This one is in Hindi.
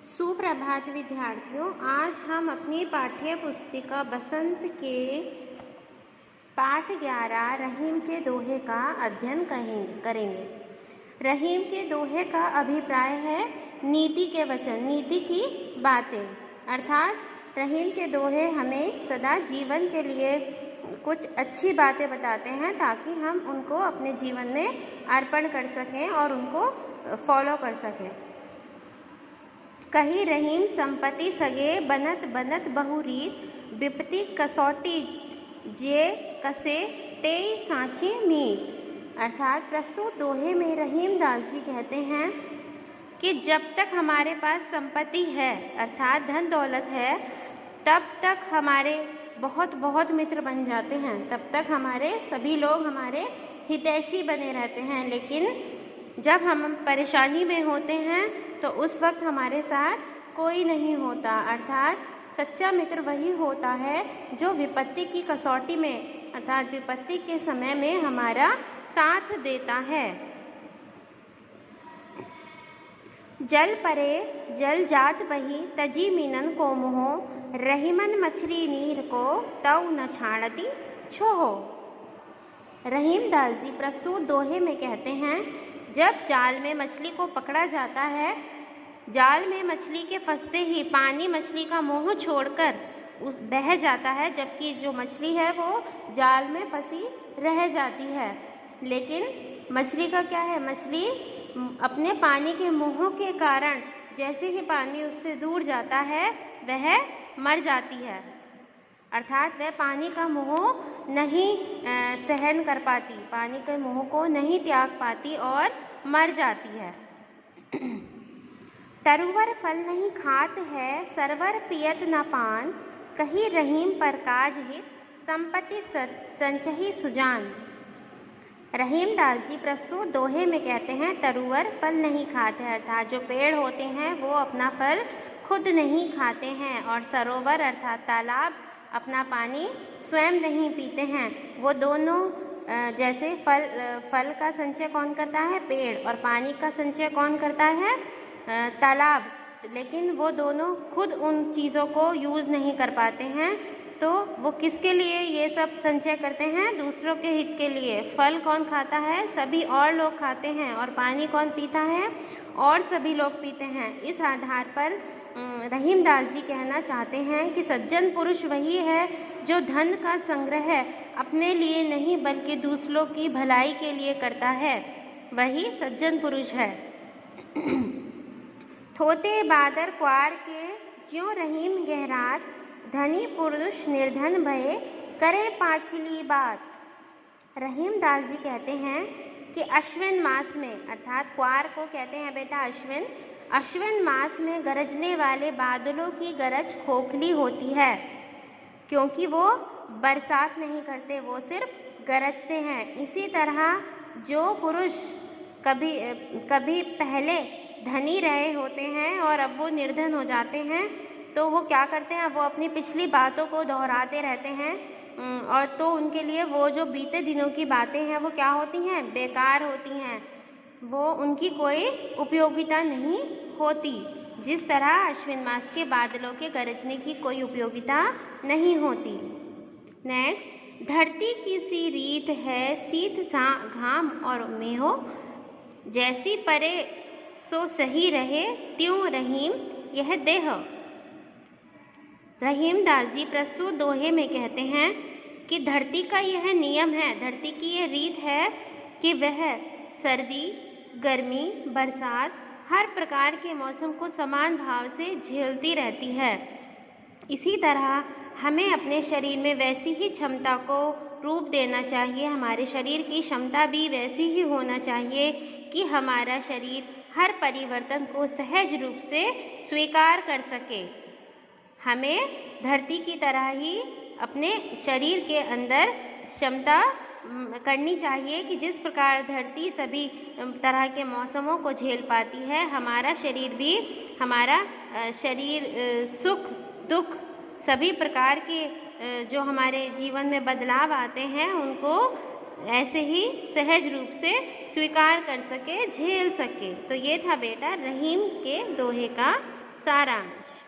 सुप्रभात विद्यार्थियों, आज हम अपनी पाठ्य पुस्तिका बसंत के पाठ 11 रहीम के दोहे का अध्ययन करेंगे। रहीम के दोहे का अभिप्राय है नीति के वचन, नीति की बातें, अर्थात रहीम के दोहे हमें सदा जीवन के लिए कुछ अच्छी बातें बताते हैं ताकि हम उनको अपने जीवन में अर्पण कर सकें और उनको फॉलो कर सकें। कही रहीम संपत्ति सगे बनत बनत बहुरीत, विपत्ति कसौटी जे कसे ते सांचे मीत। अर्थात प्रस्तुत दोहे में रहीम दास जी कहते हैं कि जब तक हमारे पास संपत्ति है अर्थात धन दौलत है, तब तक हमारे बहुत मित्र बन जाते हैं, तब तक हमारे सभी लोग हमारे हितैषी बने रहते हैं। लेकिन जब हम परेशानी में होते हैं तो उस वक्त हमारे साथ कोई नहीं होता, अर्थात सच्चा मित्र वही होता है जो विपत्ति की कसौटी में अर्थात विपत्ति के समय में हमारा साथ देता है। जल परे जल जात बही तजी मीनन को मोहो, रहीमन मछली नीर को तव न छाड़ती छोहो। रहीम दास जी प्रस्तुत दोहे में कहते हैं, जब जाल में मछली को पकड़ा जाता है, जाल में मछली के फंसते ही पानी मछली का मोह छोड़कर उस बह जाता है, जबकि जो मछली है वो जाल में फंसी रह जाती है। लेकिन मछली का क्या है, मछली अपने पानी के मोह के कारण जैसे ही पानी उससे दूर जाता है वह मर जाती है, अर्थात वह पानी का मोह नहीं सहन कर पाती, पानी के मोह को नहीं त्याग पाती और मर जाती है। तरुवर फल नहीं खात है, सरवर पियत न पान, कही रहीम पर काज हित, संपत्ति संचही सुजान। रहीम दास जी प्रस्तुत दोहे में कहते हैं, तरुवर फल नहीं खाते हैं अर्थात जो पेड़ होते हैं वो अपना फल खुद नहीं खाते हैं, और सरोवर अर्थात तालाब अपना पानी स्वयं नहीं पीते हैं। वो दोनों जैसे फल का संचय कौन करता है, पेड़, और पानी का संचय कौन करता है, तालाब, लेकिन वो दोनों खुद उन चीज़ों को यूज़ नहीं कर पाते हैं। तो वो किसके लिए ये सब संचय करते हैं, दूसरों के हित के लिए। फल कौन खाता है, सभी और लोग खाते हैं, और पानी कौन पीता है, और सभी लोग पीते हैं। इस आधार पर रहीम दास जी कहना चाहते हैं कि सज्जन पुरुष वही है जो धन का संग्रह अपने लिए नहीं बल्कि दूसरों की भलाई के लिए करता है, वही सज्जन पुरुष है। थोते बादर क्वार के ज्यों रहीम गहरात, धनी पुरुष निर्धन भये करे पाछली बात। रहीम दास जी कहते हैं कि अश्विन मास में अर्थात क्वार को कहते हैं बेटा अश्विन मास में गरजने वाले बादलों की गरज खोखली होती है, क्योंकि वो बरसात नहीं करते, वो सिर्फ गरजते हैं। इसी तरह जो पुरुष कभी पहले धनी रहे होते हैं और अब वो निर्धन हो जाते हैं, तो वो क्या करते हैं, वो अपनी पिछली बातों को दोहराते रहते हैं, और तो उनके लिए वो जो बीते दिनों की बातें हैं वो क्या होती हैं, बेकार होती हैं, वो उनकी कोई उपयोगिता नहीं होती। जिस तरह अश्विन मास के बादलों के गरजने की कोई उपयोगिता नहीं होती। नेक्स्ट, धरती की सी रीत है शीत सा घाम और मेहो, जैसी परे सो सही रहे त्यों रहीम यह देह। रहीम दास जी प्रस्तुत दोहे में कहते हैं कि धरती का यह नियम है, धरती की यह रीत है कि वह सर्दी, गर्मी, बरसात, हर प्रकार के मौसम को समान भाव से झेलती रहती है। इसी तरह हमें अपने शरीर में वैसी ही क्षमता को रूप देना चाहिए, हमारे शरीर की क्षमता भी वैसी ही होना चाहिए कि हमारा शरीर हर परिवर्तन को सहज रूप से स्वीकार कर सके। हमें धरती की तरह ही अपने शरीर के अंदर क्षमता करनी चाहिए कि जिस प्रकार धरती सभी तरह के मौसमों को झेल पाती है, हमारा शरीर भी, हमारा शरीर सुख दुख सभी प्रकार के जो हमारे जीवन में बदलाव आते हैं उनको ऐसे ही सहज रूप से स्वीकार कर सके, झेल सके। तो ये था बेटा रहीम के दोहे का सारांश।